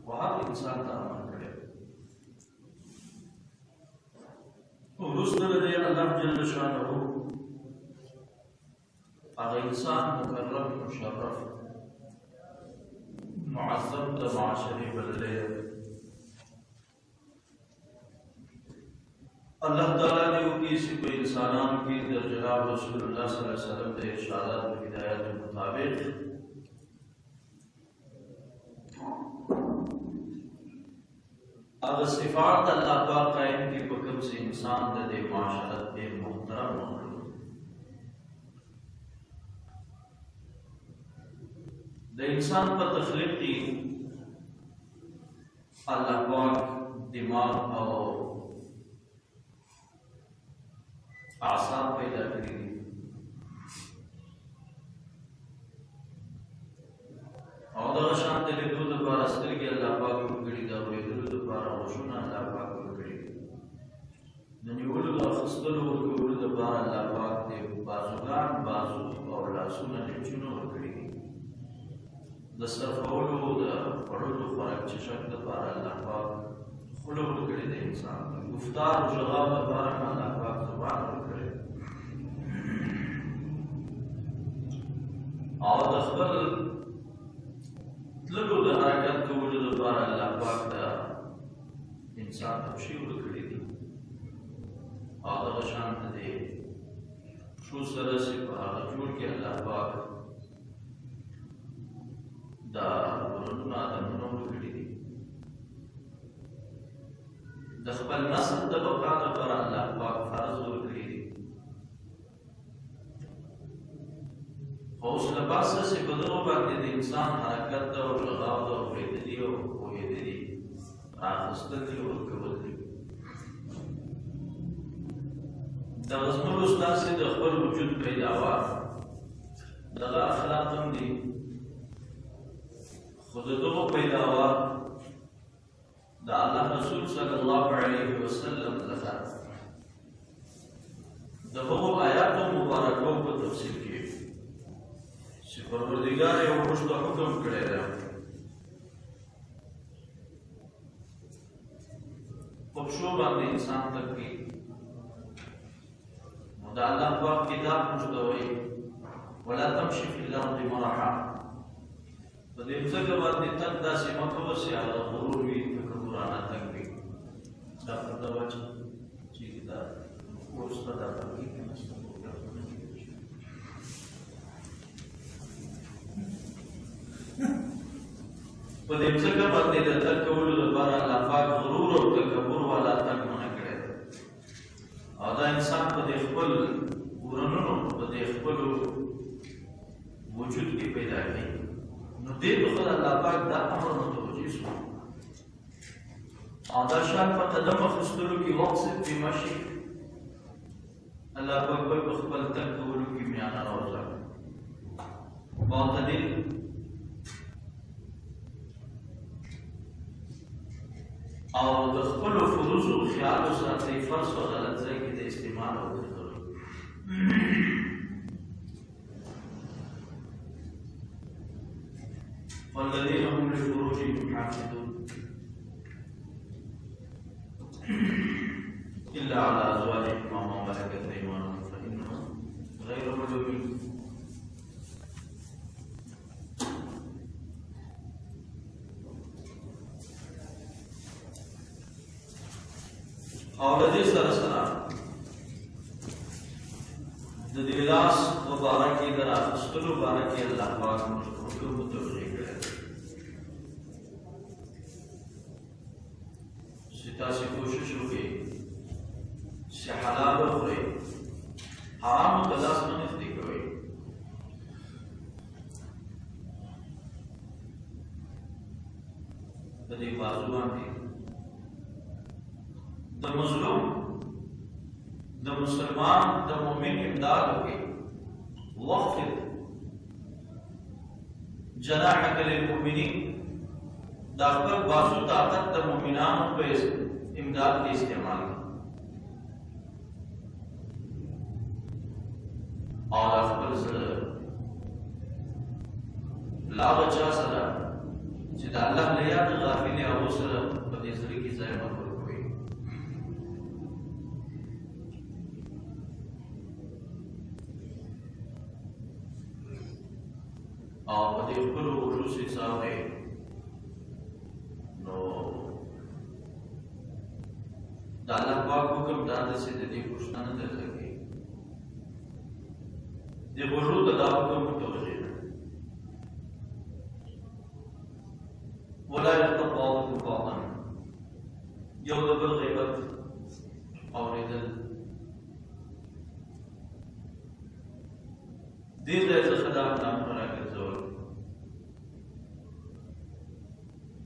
وهر انسان ته امر کړی. وروسته د دې الله جل شانه هغه انسان مکرم مشرف معظم ته معاشري بللی اللہ تعالیٰ نے کسی کو انسانان کی در جناب رسول اللہ صلی اللہ علیہ وسلم کے ارشادات و ہدایات کے مطابق اگر صفات اللہ پاک قائم کی حکم سے انسان دے معاشرت کے محترم مخلوق دے انسان پر تخلیق کی اللہ پاک دماغ اور اعصاب پیدا کری دی اور دا شان دے لیدو دا پارا سترگی اللہ پاک کری دا ویدلو دا پارا غشونا اللہ پاک کری دی ننیولو دا خستلو ورکولو دا پارا اللہ پاک دے بازوگان بازو اور لاسونا نچونو ورکری دی دا صرفولو دا پڑولو خوراک چشک دا پارا اللہ پاک خلو ورکری دے انسان گفتار و جغاب دا پارا اللہ پاک زبان ورکری اور دخبر تلگو دا حرکت کولو دا پارا اللہ پاک دا انسان تبشیر کری دی اور دا غشانت دے شو سرسی پارا جوڑ کے اللہ پاک دا ورنونا دا منور کری دی دخبر نصد دا بقا دا پارا اللہ پاک فرض کری دی اور اس لباس سے بدلو باندې د انسان حرکت دا او لغاو دا او ویدلی او ویدلی راخستل دی او کول دی دا غزمل استاد سے د خپل وجود پیداوا دغه اخلاق هم دی خود دغه پیداوا دا الله رسول صلی الله علیه وسلم لخوا دغه آیات مبارکو په تفسیر کې پروردگار یو مشت حکم کړی دی په پښو باندې انسان تکي نو دا الله پاک کتاب مشتوي ولا تمشي في الارض مرحا په دې ځکه باندې تک داسې مکوسي هغه غرور وي تکبرانه تک وي دا په توجه چې دا ورسره دا کوي په دې ځکه باندې د تکولو لپاره الله پاک غرور او تکبر والا تک نه کړی او دا انسان په دې خپل ورنونو په دې خپل وجود کې پیدا کړي نو دې په الله پاک دا امر متوجه شو او دا شان په قدم خستلو کې وقت په مشي الله پاک په خپل تکولو کې میانه راوځي معتدل او د خپل فروض او خیال سره فرض او غلط ځای کې د استعمال او ګرځول والذین هم لفروجهم حافظون الا على ازواجهم وما ملكت ايمانهم فانهم غير ملومين اور دې سره سره د دې لاس مبارکي در اخستلو بارکي الله پاک موږ ته متوجه کړل چې تاسو کوشش وکړئ چې حلال وخورئ حرام ته لاس نه نږدې کوئ د دې بازو باندې د مظلوم د مسلمان د مؤمن امداد وکړي وخفض جناحك للمؤمنين دا خپل بازو طاقت د مؤمنانو په امداد کې استعمال اور خپل سره لا بچا سره چې د الله له یاد غافل هغو سره په دې زړه کې ځای مه ورکوئ. او په دې خپلو غوږو چې څه اورئ نو د الله پاک حکم دا ده چې د دې پوښتنه درته کوي. د غوږو ته دا حکم متوجه ده. ولا يغتب بعضكم بعضا، یو د بل غیبت اورېدل. دې ځای څخه دا نامونه راګرځول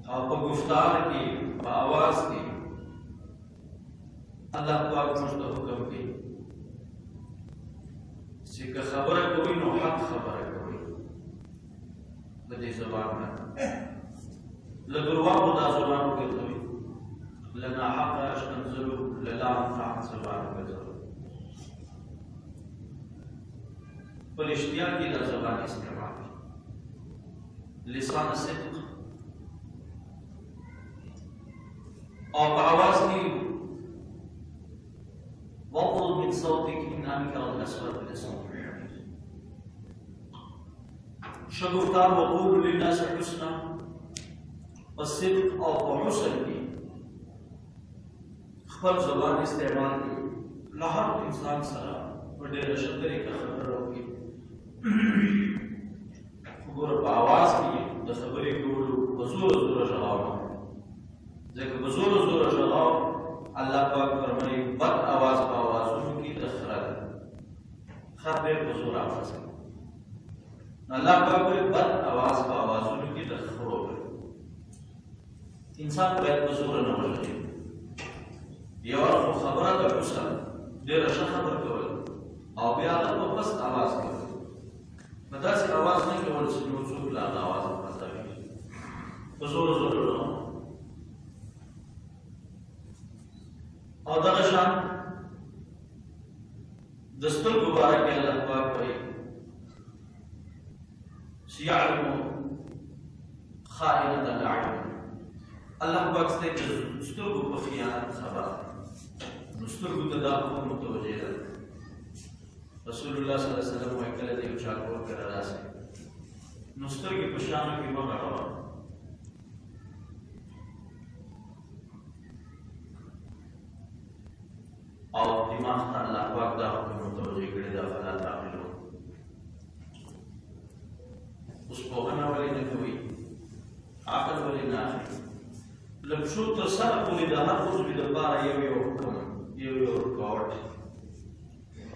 او په گفتار کې په आवाज کې الله پاک موږ ته حکم کوي چې که خبره کوي نو حق خبره کوي د دې زبان نه. له درواغو دا زبان وګرځوي، له ناحقه اشکنځلو له لا منفعت زبان وګرځوي. په رښتیا کې دا زبان استعمال کړي. لسان صدق او په आवाज کې واغضض من صوتك إن أنكر الأصوات لصوت الحمير. شگفتار وقولوا للناس حسنا، والصدق او په حسن کې خپل زبان استعمال کړي. له هر انسان سره په ډېره ښه طریقه خبره وکړي. وګوره په आवाज کې د خبرې کولو په زوره زوره ږغاو، ځکه په زوره زوره ږغاو الله پاک فرمایي بد आवाज په आवाजونو کې د خره ده. خر ډېر په زور आवाज کوي. الله پاک وایي بد आवाज په आवाजونو کې د خرو ده. انسان باید په زور نه وژغي. یو خبره د حسن ډېره ښه خبره کول او بیا هغه په پست आवाज کول. په داسې आवाज نه کول چې نور څوک له هغه आवाज نه خبروي. په زور زور نه. او دغه شان د سترګو باره کې الله پاک وایي چې یعلم خائنة الأعین. الله پاک سترګو په خیانت خبر نو سترګو ته دا حکم متوجه ده. رسول الله صلی الله علیه وسلم وایي کله د یو چا کور کې راشئ نو سترګې په شانو کې مه غړوه. او دماغ ته الله پاک دا حکم متوجه کړی ده فلا تعقلون. اوس پوهنه ولې نه کوي؟ عقل ولې نه اخلي؟ له پښو تر سره پورې د هر عضو دپاره یو یو حکم یو یو رکاوټ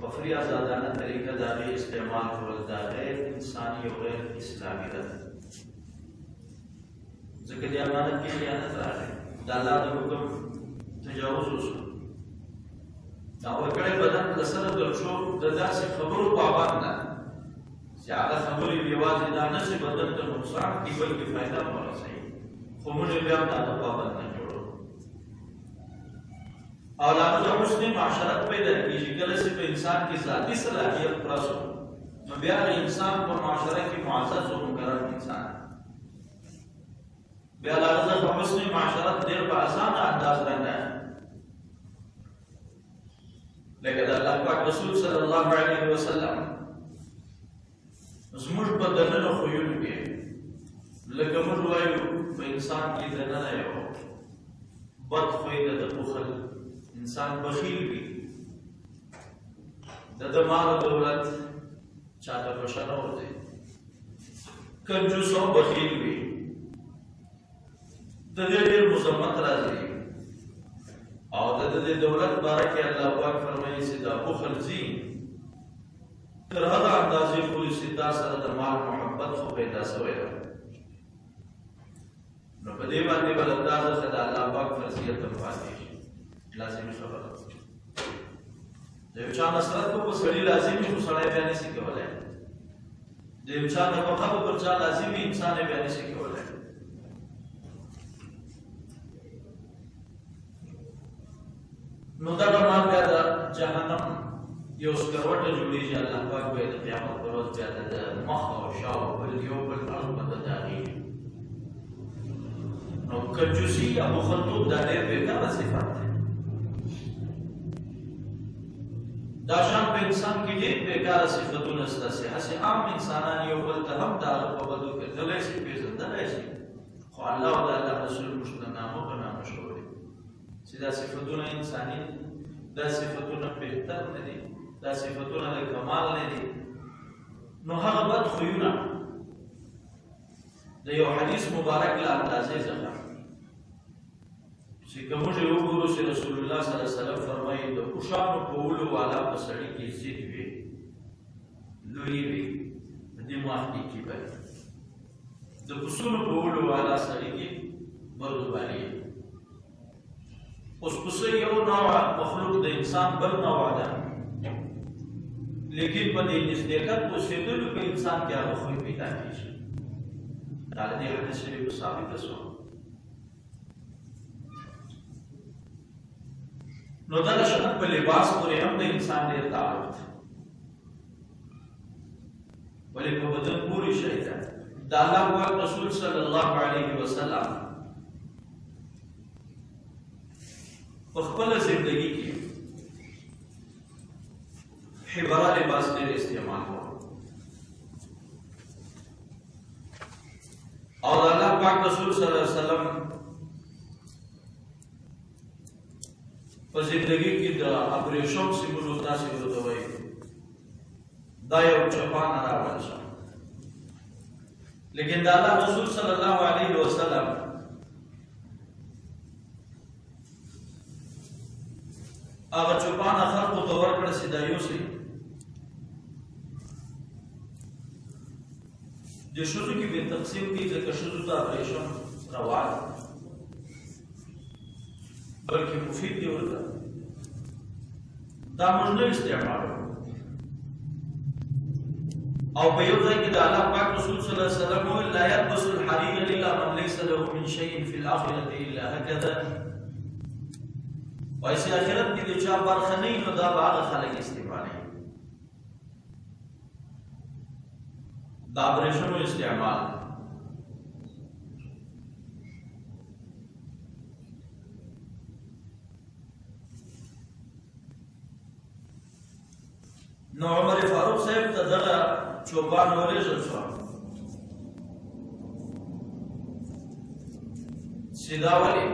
په فري ازادانه طریقه د هغې استعمال کول دا غیر انساني او غیر اسلامي ده. ځکه دې امانت کې خیانت راغی، د الله د حکم تجاوز وشو. دا ورکړی بدن له سره د پښو د داسې خبرو پابند ده چې هغه خبرې یوازې دا نه چې بدن ته نقصان کړي بلکې فایده هم ورسوي، خو موږ یې بیا هم د هغه پابند نه جوړو. او له هغه حسن معاشرت پیدا کېږي. کله چې په انسان کې ذاتي صلاحیت پوره شو نو بیا هغه انسان په معاشره کې معزز او مکرم انسان، بیا له هغه په حسن معاشرت ډېر په اسانه انداز رانه. لکه د الله پاک رسول صلی الله علیه وسلم زموږ په دننه خویونو کې لکه موږ وایو په انسان کې دننه یو بد خوی ده د بخل. انسان بخیل وي، د مال او دولت چاته په شا نه ورځي. کنجوس او بخیل وي، د دې ډېر مذمت راځي. او د دې دولت باره کې الله پاک فرمایي چې دا بخل ځي تر هغه اندازې پورې چې تا سره د مال محبت خو پیدا شوی ده. نو په دې باندې بل اندازه څخه د الله پاک فرضیت هم پاتې شي. لازمي خبره ده. د یو چا نصرت په سړي لازمي خو سړی بیا نشي کولی. د یو چا نفقه په پر چا لازمي انسان یې بیا نشي کولی. نو دغه مال بیا د جهنم یو سکروټه جوړېږي. الله پاک به د قیامت پر ورځ بیا د مخ او شا او بل یو بل اړخ به د داغېږي. کنجوسی یا بخلتوب دا ډېر بېکاره صفت دی. دا شان په انسان کې ډېر بېکاره صفتونه شته چې هسې عام انسانان یو بل ته هم د هغه په بدو کتلی شي، پېژندلی شي، خو الله او د الله رسول موږ ته نامه په نامه ښودي چې دا صفتونه انساني دي، دا صفتونه بهتر نه دي، دا صفتونه د کمال نه دي. نو هغه بد خویونه د یو حدیث مبارک له اندازې څخه چې که موږ یې وګورو چې رسول الله صلی الله علیه وسلم فرمایي د اوښانو په ولو والا په سړي کې ضد وي، لوی وي، د دې مخکې کبر، د پسونو په ولو والا سړي کې بردباري. اوس پسه یو نوع مخلوق د انسان بل نوع ده، لیکن په دې نزدېکت په اوسېدلو په انسان کې هغه خوی پیدا کېږي. دا د دې حدیث شریف ثابته شوه. نو دغه شان په لباس پورې هم د انسان ډېر تعلق دی، ولې په بدن پورې شی ده. د الله پاک رسول صلی الله علیه وسلم په خپله زندګي کې حبره لباس ډېر استعمال کړ، او د الله پاک رسول صلی الله علیه وسلم په زندګي کې د ابریشم سیمبولو داسې ورته وایي دا یو چپان راوړل شو، لیکن د الله رسول صلی الله علیه وسلم هغه چپان خلقو ته ورکړه چې دا یوسئ. د ښځو کې به تقسیم کړي ځکه ښځو ته ابریشم روا دی، بلکې مفید دی ورته. دا موږ نه استعمالوو، او په یو ځای کې د الله پاک رسول صلی الله علیه وسلم وویل لا یلبس الحریر الا من لیس له من شیء فی الاخرة الا هکذا، وایي چې آخرت کې د چا برخه نه وي نو دا به هغه خلک استعمالوي. د ابریشمو استعمال نو عمر فاروق صاحب ته دغه چوپان ورېژل شو چې دا ولې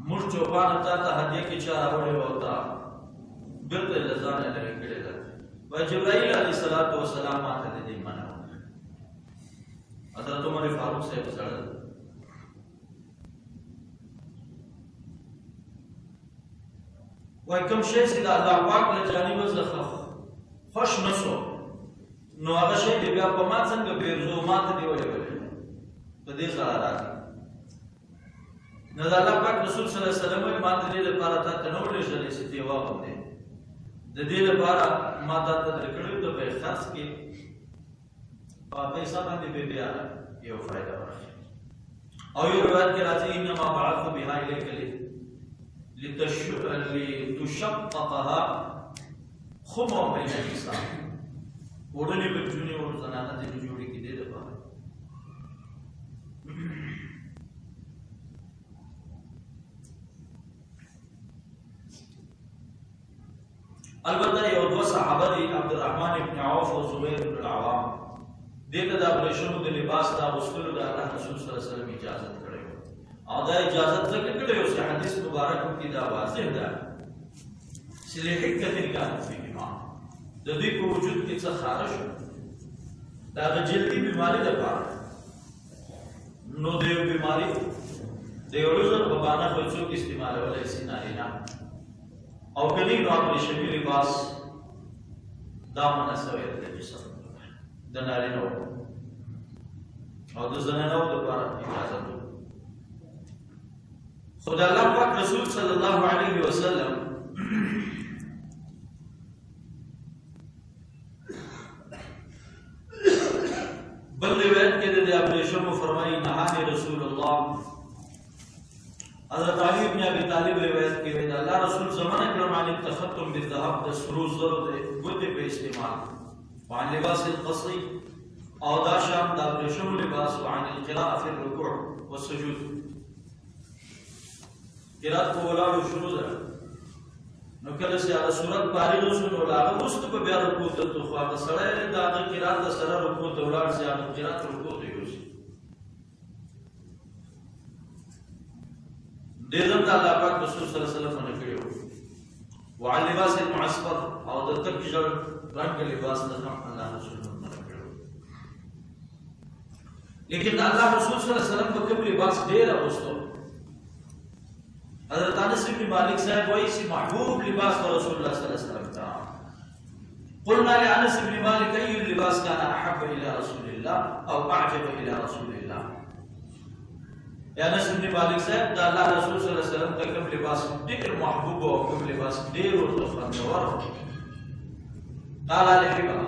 موږ چوپان تا ته هدیه کې چا راوړې وه او تا بېرته له ځانه لرې کړې ده. و جبرائیل علیه السلام ماته د دې منع وکړه. حضرت عمر فاروق صاحب ژړل. وایي کوم شی چې د الله پاک له جانبه زه خوښ نه شو نو هغه شی دې بیا په ما څنګه پرېږدو، ما ته دې ولې ویل په دې ژړا راځي. نو د الله پاک رسول صلی الله علیه وسلم وایي ما د دې لپاره تا ته نه ولېږلی چې ته یې واغوندې، د دې لپاره ما تا ته درکړی ته به یې خرڅ کړې، په پیسه باندې به بیا یو فایده واخلي. او یو روایت کې راځي انما بعثت بها الیک لتشققها خمر بین النساء، وړلې بچونې او زنانه ځینې جوړې کې دې لپاره. البته یو دوه صحابه دي عبدالرحمن ابن عوف او زبیر بن العوام، دې ته د ابریشمو د لباس د اغوستلو د الله رسول صلی الله علیه وسلم اجازه کړې وه، او دا اجازه ځکه کړې وه چې حدیث مبارکو کې دا واضح ده چې لحکة کانت فیهما، د دوی په وجود کې څه خارش د هغه جلدي بیماري لپاره. نو د یو بیماري د یو عذر په بهانه به څوک استعمالولی شي نارینه، او که نه نو ابریشمي لباس دا منع شوی دی د جسم د نارینهو او د زنانو لپاره اجازه ده. خو د الله پاک رسول صلی الله علیه وسلم بل روایت کې د ابریشمو فرمایي نهاني رسول الله. حضرت علی بن ابي طالب روایت کې د الله رسول زمانه کړم علی التختم بالذهب د سرو زرو د ګوتې په استعمال، وعن لباس القصي او دا شام دا پرشم لباس وعن القراءة في الركوع والسجود قرات په ولاړو شروع ده نو کله چې هغه صورت بالغ شو نو هغه وست په بیا رکوع ته تو خو هغه سره دا قرات د سره رکوع ته ولاړ شي هغه قرات رکوع ته یوسي دې ځم ته الله پاک رسول صلی الله علیه وسلم نه کړو وعن لباس المعصفر او د تکجر رنگ لباس نه الله رسول لیکن اللہ رسول صلی اللہ علیہ وسلم کو کم لباس دیر اغسطو حضرت انس بن مالک صاحب ویسی محبوب لباس رسول اللہ صلی اللہ علیہ وسلم کا قلنا لانس بن مالک ای اللباس کانا احب الى رسول اللہ او اعجب الى رسول اللہ یا انس بن مالک صاحب دا اللہ رسول صلی اللہ علیہ وسلم کا کم لباس دیر محبوب و کم لباس دیر و تخندور قال لحبا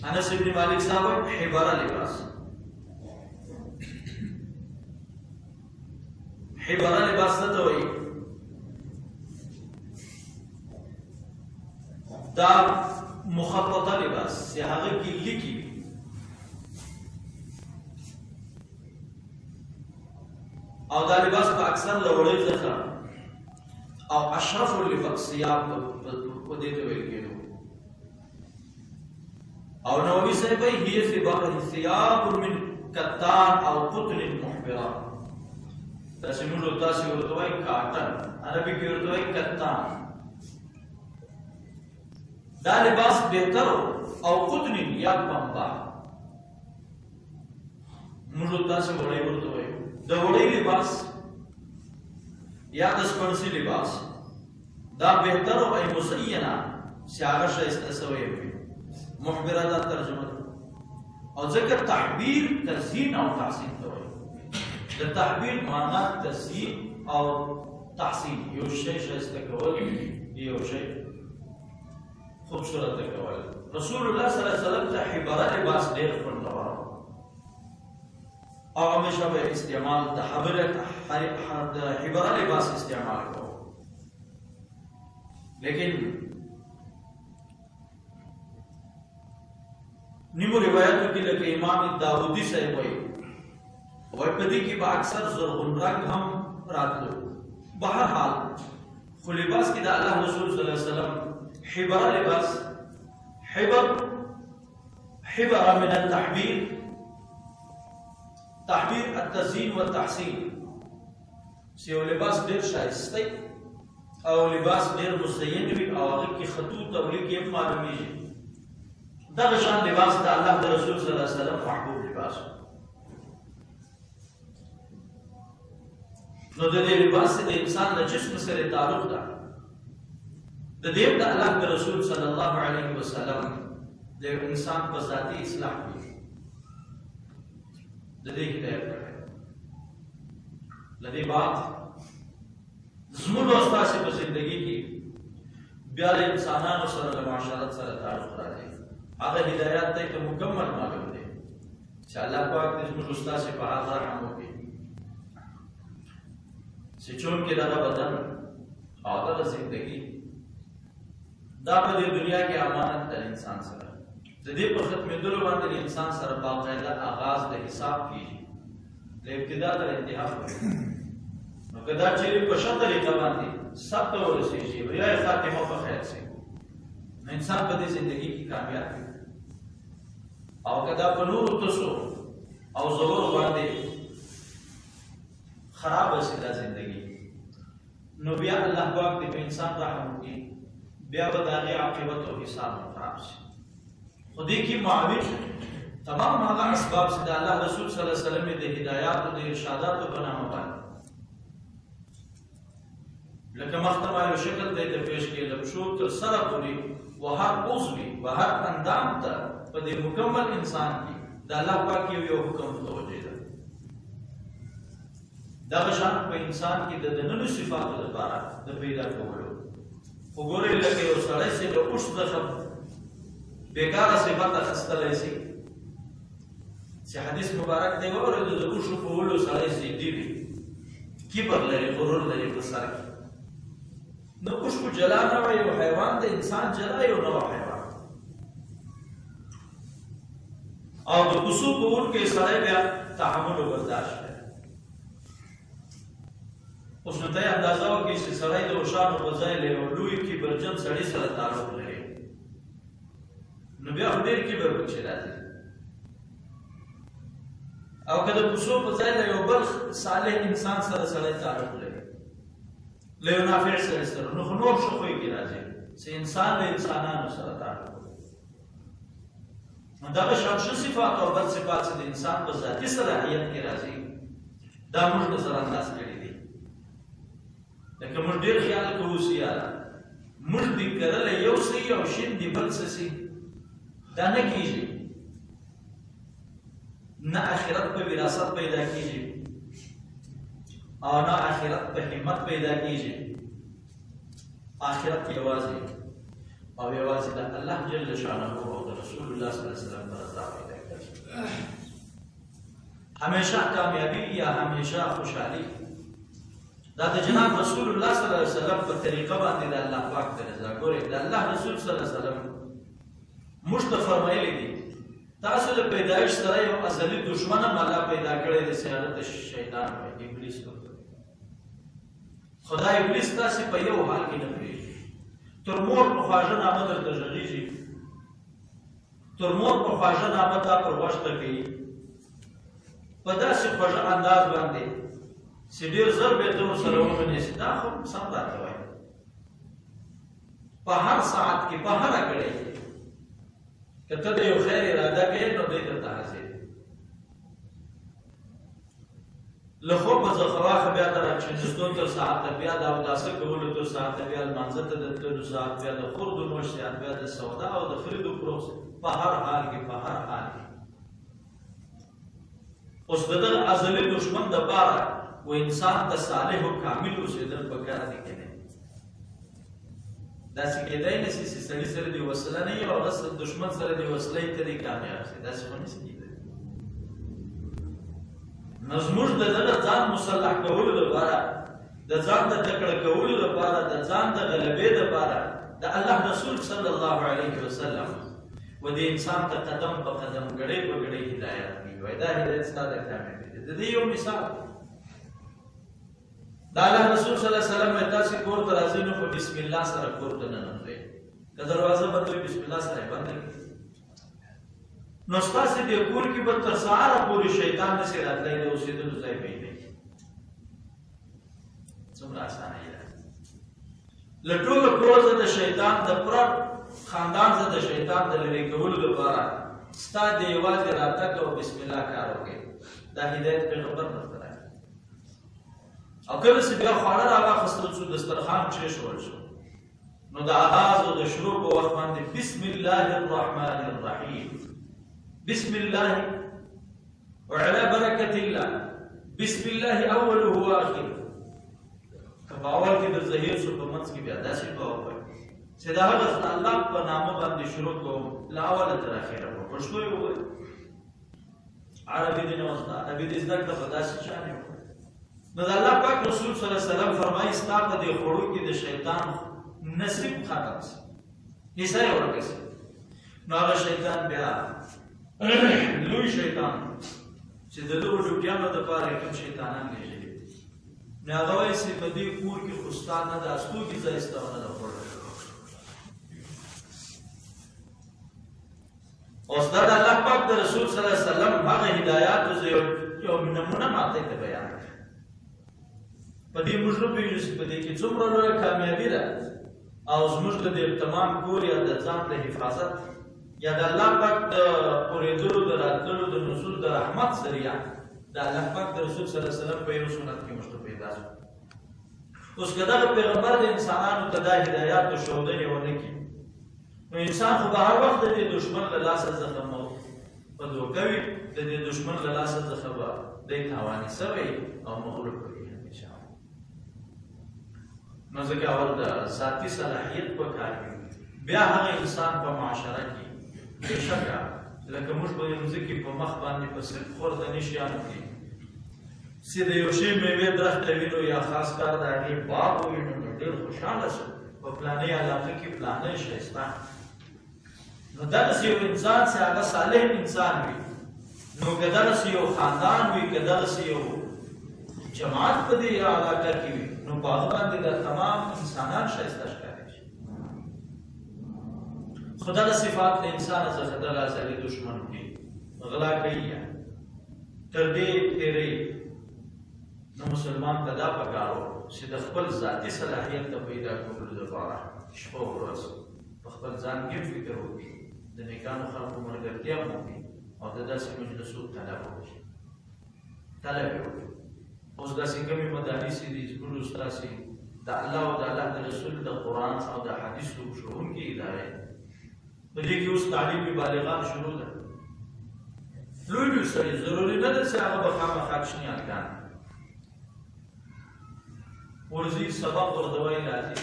انس بن مالک صاحب حبارہ لباس حبارہ لباس نہ ہوئی دا مخططہ لباس سیاہے کی لکھی او دا لباس پا اکثر لوڑے زخا او اشرف اللباس سیاب کو دیتے ہوئے گئے او نووی صاحب هي ثياب من کتان او قطن محبرا تاسمون تاسی ورتوائی کاتن عربی کی ورتوائی کتان دا لباس بہتر او قطن یا پمبا مونږ تاسو وړي ورتوائی دا وړي لباس یا د سپنسی لباس دا بہتر او مسینا سیاغه شایسته سوی محبرہ دا ترجمہ اور ذکر تعبیر تزیین اور تحسین تو ہے دا تعبیر معنی تزیین اور تحسین یہ شیء شایستہ کول یہ شیء خوبصورت کول رسول اللہ صلی اللہ علیہ وسلم تا حبارہ لباس دیر فرندوار اور ہمیشہ بے استعمال دا حبارہ لباس استعمال کرو لیکن نیمو روایتوں کی لکہ امام داودی صاحب ہوئی پدی کی با اکثر زرغن رنگ ہم راتلو بہرحال خو لباس کی دا اللہ رسول صلی اللہ علیہ وسلم حبر لباس حبر من التحبیر تحبیر التزین والتحسین سیو لباس دیر شائستی او لباس دیر مزین بھی او آغا کی خطوط اولی کی معلومی دا شان لباس دا اللہ دا رسول صلی اللہ علیہ وسلم محبوب لباس نو دا لباس دا انسان دا جسم سے تعلق دا دیم دا اللہ دا رسول صلی اللہ علیہ وسلم دا انسان پر ذاتی اصلاح کی لدے ہدایت کرے لدے بات زمون وسطہ سے زندگی کی بیار انسانان و سر معاشرت سر تعلق رہے اگر ہدایات تے تو مکمل معلوم دے کہ اللہ پاک نے زمون وسطہ سے پہاز رحم ہوگی سچون کے دادا بدن آدھر زندگی دا پا دی دنیا کی امانت در انسان سر دی پر ختم دلو باندر انسان سر باقاعدہ آغاز در حساب کیجی لے ابتدا در انتحاب ہوئی نو کدا چیلی پشن طریقہ باندی سب تو رسی جی ویا خاتمہ پا خیر سے انسان پا دی زندگی کی کامیاب ہے او کدا پنور تسو او زور باندی خراب رسیدہ زندگی نو بیا اللہ پاک دی پہ انسان رحم ہوگی بیا بداغی عاقبت و حساب خراب سے خودی کی معاون تمام آغا اسباب سے اللہ رسول صلی اللہ علیہ وسلم میں دے ہدایات و دے ارشادات و بنا مبانی لکہ مختمہ و شکل دیتے پیش کے لبشور تر سر پوری و ہر عضوی و ہر اندام تر و دے مکمل انسان کی دا اللہ پاک کی ویو حکم توجہ دا دا بشان پہ انسان کی دا دننو صفات دا بارا دا پیدا کولو وګورئ لکه یو سړی چې د اوښ د بېکاره صفته اخیستلی شي چې حدیث مبارک دی واورېدو د اوښو په ولو سړی ضدي وي کبر لري غرور لري په سر کې نو اوښ خو جلا نه وه یو حیوان د انسان جلا یو نه وه حیوان او د کوڅو په اور کې سړی بیا تحمل او برداشت کوي. اوس نو ته یې اندازه وکړئ چې سړی د اوښانو په ځای له یو لوی کبرجن سړي سره تعلق لري، نو بیا خو ډېر کبر پکښې راځي. او که د کوڅو په ځای له یو بل صالح انسان سره سړی تعلق لري، له یو نافع سړي سره، نو خو نور ښه خوی کې راځي چې انسان له انسانانو سره تعلق لري. دغه شان ښه صفات او بد صفات چې د انسان په ذاتي صلاحیت کې راځي، دا موږ نظر انداز کړي دي. لکه موږ ډېر خیال کوو چې یاره موږ دې کرلی یو څه او شین دې بل څه سي، دا نه کېږي. نه آخرت په وراثت پیدا کېږي او نه آخرت په همت پیدا کېږي. آخرت یوازې او یوازې د الله جل شانه او د رسول الله صلی الله علیه وسلم په رضا پیدا کېږي. همیشه کامیابی یا همیشه خوشحالي دا د جناب رسول الله صلی الله علیه وسلم په طریقه باندې د الله پاک د رضا. ګورئ د الله رسول صلی الله علیه وسلم موږ ته فرمایلی دي تاسو د پیدایش سره یو ازلي دشمن الله پیدا کړی دی چې هغه شیطان دی، ابلیس ورته. خدای ابلیس تاسې په یو حال کې نه پرېږدي. تر مور په خواږه نامه درته غږېږي، تر مور په خواږه نامه تا پر غوښته کوي په داسې خوږه انداز باندې چې ډېر ژر به ته ورسره ومنې چې دا خو سم راته وایي. په هر ساعت کې په هره ګړۍ کې که ته د یو خیر اراده کوې نو دی درته حاضر. له خوبه څخه واخه بیا ته راکښېنېستو تر ساعته، بیا د اوداسه کولو تر ساعته، بیا لمانځه ته د تللو ساعت، بیا د خورد و نوش ساعت، بیا د سودا او د خرید و فروش، په هر حال کې په هر حال کې. اوس د دغه ازلي دشمن دپاره و انسان ته صالح و کامل اوسېدل پکار دي که نه؟ داسې کېدی نه شي چې سړي سره دې وسله نه وي او هغه دښمن سره دې وسله یي ته دې کامیاب شي، داسې خو نه شي کېدلی. نو زموږ د دغه ځان مسلح کولو لپاره، د ځان د تکړه کولو لپاره، د ځان د غلبې لپاره د الله رسول صلی الله علیه وسلم و دې انسان ته قدم په قدم ګړۍ په ګړۍ هدایت کوي. وایي دا هدایت ستا د کامیابۍ دی. د دې یو مثال د الله رسول صلی الله علیه وسلم وایي تاسې کور ته راځئ نو په بسم الله سره کور ته ننوځئ. که دروازه بنده وي بسم الله سره یې بنده کړئ، نو ستاسې دې کور کې به تر سهاره پورې شیطان نشي راتلی، د اوسېدلو ځای به یې نه وي. څومره اسانه ده. له ټولو کور زه د شیطان د پوره خاندان زه د شیطان د لرې کولو لپاره ستا د یوازې راتګ او بسم الله کار وکړې. دا هدایت پیغمبر درته راکړي. او کله چې بیا خواړه راواخیستل شو، دسترخوان کېښول شو، نو د آغاز او د شروع په وخت باندې بسم الله الرحمن الرحیم، بسم الله وعلى برکة الله، بسم الله اوله واخره. که په اول کې در ظهیر شو په منځ کې بیا داسې دعا وکړئ چې د هغه الله په نامه باندې شروع کوم له اوله تر اخره. په پښتو یې ووایئ، عربي دې نه وزده، عربي دې زده کړه په داسې شان یې وکړئ. نو د الله پاک رسول صلی الله علیه وسلم فرمایي ستا په دې خوړو کې د شیطان نصیب ختم شي، حصه یې ورکه شي. نو هغه شیطان بیا لوی شیطان چې د دغو ډوډیانو دپاره یې کوم شیطانان لېږلي، نو هغه وایي چې په دې کور کې خو ستا نه د استوګي ځای ستا ونه ده خوړلی. اوس دا د الله پاک د رسول صلی الله علیه وسلم هغه هدایاتو زه یو نمونه ماته ته بیان کړم. په دې موږ نه پوهېږو چې په دې کې څومره لویه کامیابي ده او زموږ د دې تمام کور یا د ځان د حفاظت یا د الله پاک د پورېدلو د راتللو د نزول د رحمت ذریعه د الله پاک د رسول صلی الله علیه وسلم په یو سنت کې موږ ته پیدا شو. اوس که دغه پیغمبر د انسانانو ته دا هدایاتو ښودنې ونه کړي، نو انسان خو به هر وخت د دې دښمن له لاسه څخه په دوکه وي، د دې دښمن له لاسه څخه به دی تاواني سوی او مغلوب وي همیشه. نو ځکه اول د ذاتي صلاحیت په کار وي، بیا هغه انسان په معاشره کې بېشکه لکه موږ به یو ځکې په مخ باندې په خورده شیانو کې چې د یو شي مېوې درخته وي نو یا خاص کار د هغې باغ وي نو ډېر خوشحاله شو په فلانۍ علاقه کې فلانی ښایسته. نو دغسې یو انسان چې هغه صالح انسان وي نو که دغسې یو خاندان وي، که دغسې یو جماعت په دې علاقه کې وي، نو په هغه باندې دا تمام انسانان ښایسته ښکاري شي. خو دغه صفات د انسان څخه دغه ازلي دشمن کړي، غلا کوي یا تر دې تېروي. نو مسلمان ته دا پکار و چې د خپل ذاتي صلاحیت د پیدا کولو لپاره شپه او ورځ په خپل ځان کې فکر وکړي، د نیکانو خلکو ملګرتیا مو وکړي او د داسې مجلسو طلب وکړي. اوس داسې کومې مدارسې دي چې ټول ستاسې د الله او د الله د رسول د قرآن او د حدیثو ښوونکي ادارې په دې کې اوس تعلیم بالغان شروع ده. لوی لوی سړي ضروري نه ده چې هغه به خامخا کوچني هلکان ورځي سبق ورته وایي راځي.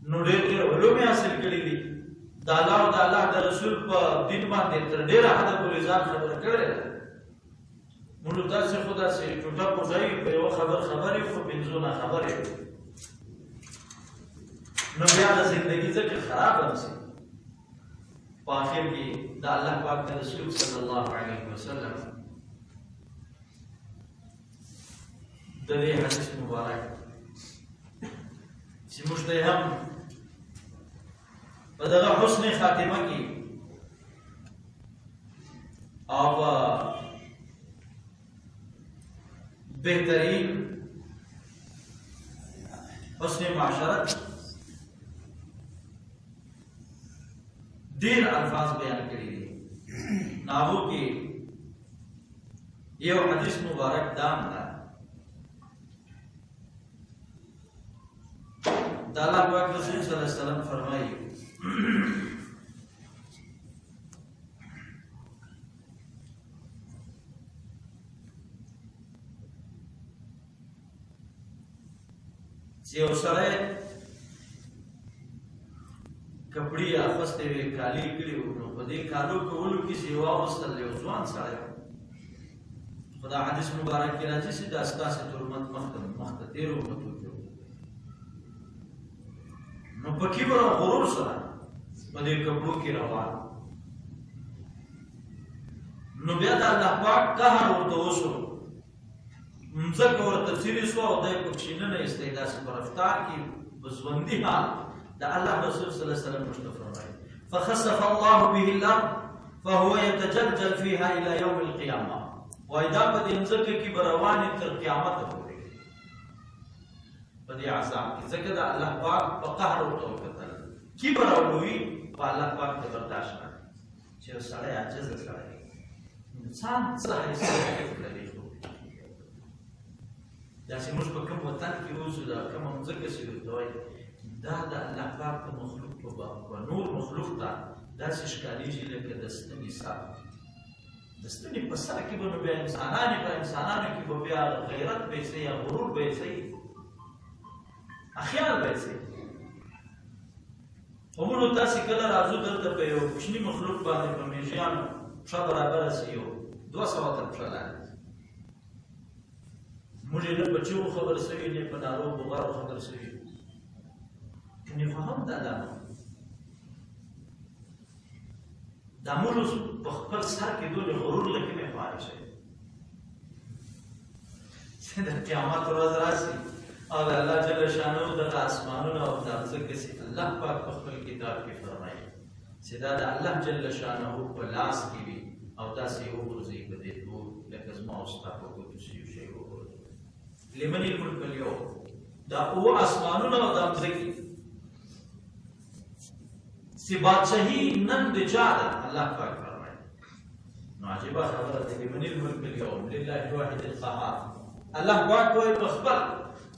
نو ډېر ډېر علوم یې حاصل کړي دي، د الله او د الله د رسول په دین باندې تر ډېره حده پورې ځان خبره کړې ده. موږ داسې خو داسې ټوټه پوټه یو په یوه خبرې خو پنځو ناخبرې نو بیا د زندګي ځکه خرابه نه شي. په آخر کې د الله پاک د رسول صلی الله علیه وسلم د دې حدیث مبارک چې موږ ته هم په دغه حسن خاتمه کې او بهترین حسن معاشرت ډېر الفاظ بیان کړي دي. هغو کې یو حدیث مبارک دام ده د الله پاک رسول صلی الله علیه وسلم فرمایي چې یو سړی کپړې اخیستې وې، کالي کړي وو، نو په دې کالو کولو کې چې یو واغوستل یو ځوان سړی و. خو دا حدیث مبارک کې راځي چې دا ستاسې ترمت مخته تېرو امتو کې و. نو په کبر او غرور سره په دې کپړو کې روان. نو بیا د الله پاک قهر ورته وشو، مځکه ورته څیرې شوه او دی پکښې ننایستی، داسې په رفتار کې په ژوندي حال د الله رسول صلی الله علیه وسلم موږ ته فرمایي فخسف الله به الارض فهو يتجلجل فيها الى يوم القيامه. وایي دا په دې مځکه کې به روانې تر قیامته پورې په دې عذاب کې، ځکه د الله پاک په قهر ورته وکتل. کبر او لویي په الله پاک ته برداشت نه چې یو سړی عاجزه سړی انسان څه حیثیت لري. داسې موږ په کوم وطن کې اوسو، دا کومه مځکه چې ورته وایي دا د الله پاک په مخلوق په نور مخلوق ته داسې ښکارېږي لکه د ستنې سر. د ستنې په سر کې به نو بیا انسانانو کې به بیا غیرت به یې څه یا غرور به یې څه خیال به یې څه. خو موږ تاسې کله راځو دلته په یو کوچني مخلوق باندې په میږیانو پښه برابره سي یو 200 تر پښه لاندې موږ نه په چیغو خبر سوي نه په نارو بغارو خبر سوي کني فهم دا موږ په خپل سر کې دوی غرور لکه نه پاره شي چې د قیامت ورځ راشي او الله جل شانو د اسمانونو او د ځمکې سي الله پاک په خپل کتاب کې فرمایي چې دا د الله جل شانو په لاس کې وي او تاسو یو ورځي په دې دوه لکه زما او ستاسو په کوم شي لمن الملك اليوم دا او اسمانونه او د ځمکې سی بادشاہی نن د چا ده الله پاک فرمایي نو عجیبه خبره ده لمن الملك اليوم لله الواحد القهار الله پاک وایي په خپل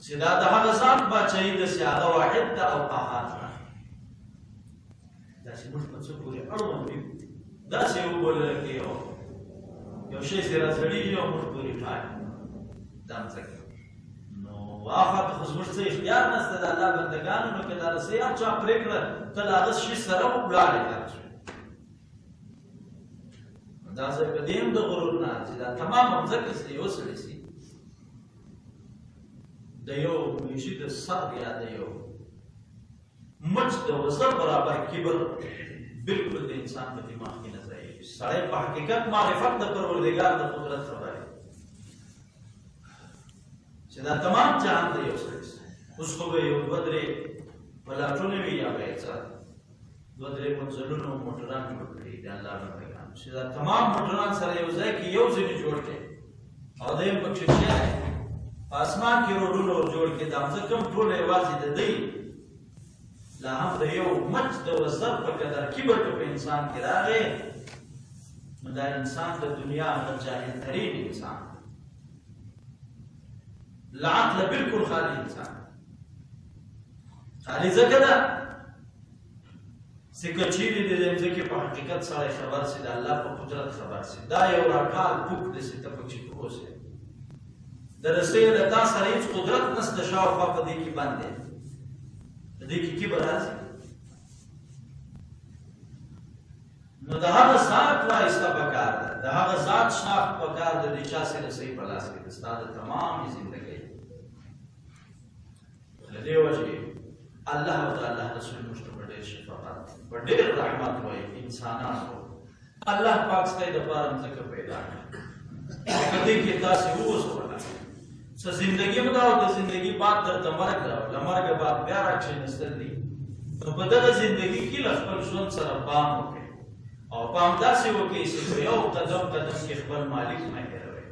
چې دا د هغه ذات بادشاہي ده چې هغه واحد ده او قهار ده دا چې موږ په څه پورې اړوند وي داسې وبولل کې یو شی چې راځړېږي او موږ پورې ټاکي دا ځکه واخد خو زموږ څه اختیار نشته د الله بندګانو نو که دا رسۍ هر چا پرېکړه ته د هغه شي سره ولاړې هر شي دا ځای په دې هم د غرور نه چې دا تمام مځکه چې یو سړی سي د یو میشي د سر یا د یو مچ د وزر برابر کبر بالکل د انسان په دماغ کې نه ځایږي سړی په حقیقت معرفت د پروردګار د قدرت خبره چې دا تمام جهان د یو سړي اوس خو به یو دوه درې پلاټونه وي یا به یې څه دوه درې منزلونه موټران جوړ کړي د الله بندګان چې دا تمام موټران سره یو ځای کې یو ځای جوړ کړي او د یو پکښې شی په اسمان کې روډونه جوړ کړي دا ځکه کوم ټول یوازې د دی لا هم د یو مچ د وزر په قدر کبر په انسان کې راغی نو دا انسان د دنیا هغه جاهل ترین انسان لا عقل بالکل خالی انسان خالی ځکه ده چې که چیرې د دې ځکه په حقیقت سره خبر سي د الله په قدرت خبر سي دا یو راکال پوک د سي ته پکې پروسه د رسول د تاسو سره هیڅ قدرت نشته شاوخوا په دې کې باندې دې کې کبر راځي نو د هغه ذات وایسته پکار ده د هغه ذات شناخت پکار ده د چا سره صحیح په لاس کې د ستاسو تمام ژوندۍ له دې وجه الله او الله رسول مشتبه ډېر شفقت په ډېر رحمت وایي انسانانو الله پاک ستاسو د پاره ځکه پیدا کړ کدی کې تاسو ووسوله څه زندگی مو دا او د زندگی بعد درته مرګ راو لمرګ بعد بیا راکښېنستل دي نو په دغه زندگی کې له خپل ژوند سره پام وکړئ او پام داسې وکړئ چې په یو قدم کې خپل مالک مه هېروئ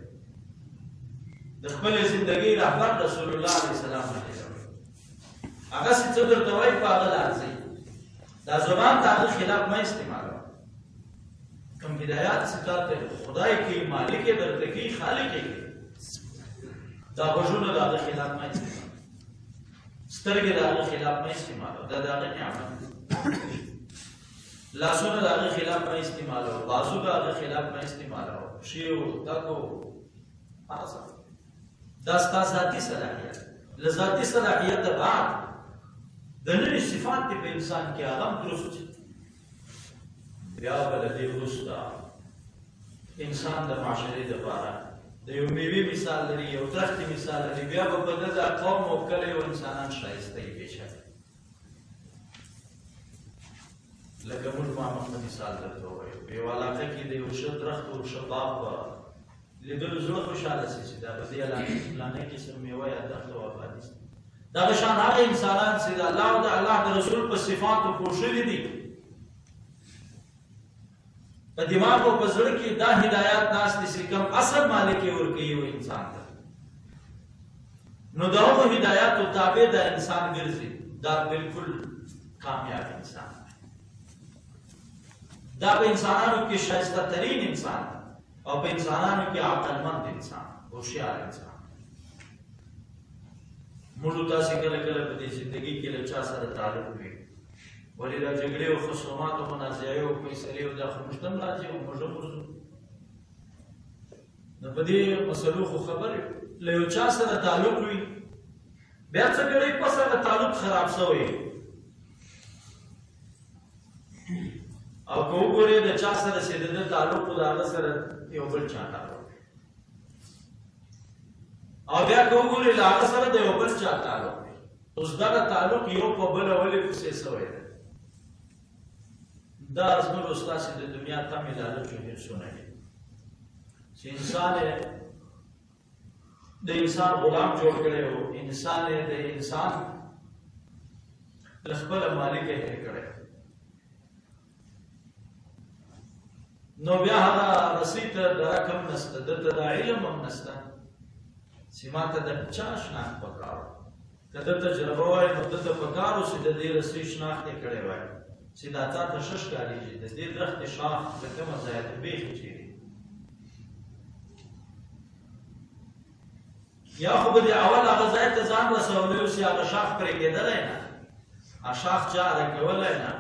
د خپلې زندگی رهبر رسول الله علیه السلام مه هېروئ هغه څه درته وایي په هغه لارځئ دا زبان د هغه خلاف مه استعمالوئ کوم هدایات څه کار کوي خدای کوي مالک یې درته کوي خالق یې کوي دا غوږونه د هغه خلاف مه استعمالوئ سترګې د هغه خلاف مه استعمالوئ دا د هغه نعمت لاسونه د هغه خلاف مه استعمالوئ بازو د هغه خلاف مه استعمالوئ پښې و تګ و هغه څه دا ستا ذاتي صلاحیت له ذاتي صلاحیت بعد د نوې صفات دي په انسان کې هغه هم درست بیا به له دې وروسته انسان د معاشرې دپاره د یو میوې مثال لري یو درختې مثال لري بیا به په دغه قوم او کلی او انسانان ښایسته وي بېشکه لکه موږ ما مخکې مثال درته ووایو په یو علاقه کې د یو ښه درخت او ښه باغ په لیدلو زړه خوشحاله شي چې دا په دې فلانۍ قسم میوه یا درخت او آبادي شي دغه شان هغه انسانان چې د الله او د الله د رسول په صفاتو پوه شوي دي په دماغ او په زړه کې دا هدایات ناست دي چې کوم اصل مالک یې ورکوي یو انسان ته نو د هغو هدایاتو تابع د انسان ګرځي دا بالکل کامیاب انسان دا په انسانانو کې ښایسته ترین انسان او په انسانانو کې عقلمند انسان هوښیار انسان موږ تاسې کله کله په دې زندګي کې له چا سره تعلق وي ولې دا جګړې او خصومات او منازعې او فیصلې او دا خو موږ ته هم راځي او موږ هم ورځو نو په دې مسلو خو خبرې له یو چا سره تعلق وي بیا څه ګړۍ پس هغه تعلق خراب شوی او که وګورې د چا سره چې د ده تعلق خو د هغه سره یو بل چا تعلق او بیا که وګورې له هغه سره د یو بل چا تعلق اوس دغه تعلق یو په بله ولې پسې شوی دی دا زموږ ستاسې د دنیا تمې لالچو هرڅونه دي چې انسان د انسان غلام جوړ کړی و انسان یې د انسان له خپله مالکه هېر کړی نو بیا هغه رسۍ ته درک هم نشته دلته دا علم هم نشته چې ما ته د چا شناخت پکار که ده تجربه وای نو ده ته پکار و چې د دې رسۍ شناخت یې کړی وای چې دا تا ته ښه ښکارېږي د دې درختې شاخ له کومه ځایه ته بیخي چېرې یا خو به د اول هغه ځای ته ځان رسولی و چې هغه شاخ پرې کېدلی نه هغه شاخ چا ادا کولی نه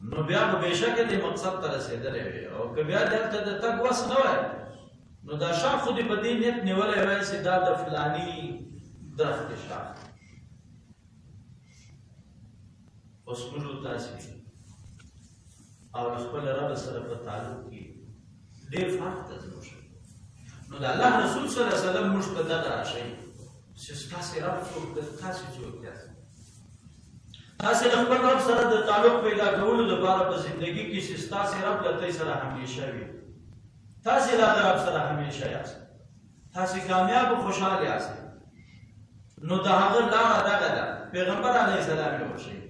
نو بیا به بېشکه دې مقصد ته رسېدلی وي او که بیا دلته د تګ وس نه وای نو دا شاخ خو دې په دې نیت نیولی وای چې دا د فلاني درخت شاخ اوس موږ تاسې او له خپل رب سره په تعلق کې ډېر فرق ته ځو نو د الله رسول صلی الله علیه وسلم موږ ته دغه راشئ چې ستاسې رب څوک دی تاسې څوک یاست تاسې د خپل رب سره د تعلق پیدا کولو لپاره په زندگی کې چې ستاسې رب له تاسې سره همیشه وي، تاسې له هغه رب سره همیشه یاست، تاسې کامیاب او خوشحال یاست، نو د هغه لاره دغه ده، پیغمبر علیه السلام یې وښیي.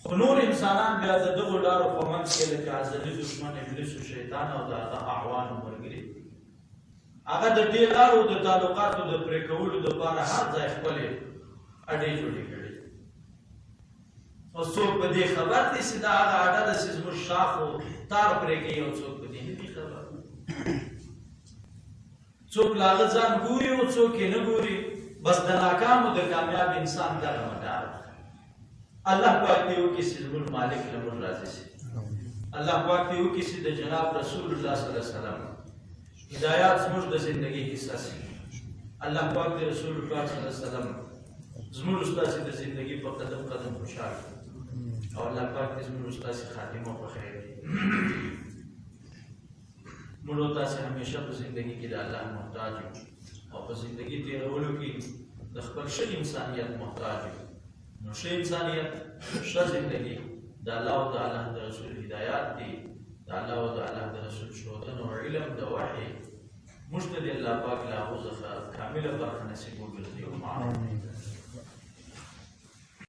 خو نور انسانان بیا د دغو لارو په منځ کې لکه ازلي دښمن ابلیس و شیطان او د هغه اعوانو ملګري، هغه د دې لارو د تعلقاتو د پرې کولو دپاره هر ځای خپلې اډې جوړې کړي. او څوک په دې خبر دی چې دا هغه اډه ده چې زموږ شاخ و تار پرې کوي، او څوک په دې نه دي خبر. څوک له هغه ځان ګوري او څوک یې نه ګوري. بس د ناکام او د کامیاب انسان دغه مدار ده. الله پاک دې وکړي چې زموږ مالک له موږ راضي شي. الله پاک دې وکړي چې د جناب رسول الله صلی الله علیه وسلم هدایات زموږ د زندګۍ حصه شي. الله پاک دې رسول پاک صلی الله علیه وسلم زموږ ستاسې د زندګۍ په قدم قدم خوشحال کړي، او الله پاک دې زموږ ستاسې خاتمه په خیر کړي. موږ تاسې همیشه په زندګۍ کې د الله محتاج یو، او په زندګۍ تېرولو کې د خپل ښه انسانیت محتاج یو. نو ښه انسانیت، ښه زندګي د الله او د الله د رسول هدایات دي، د الله او د الله د رسول ښودنه او علم د وحي. موږ ته د الله پاک له هغو څخه کامله برخه نصیب وګرځي.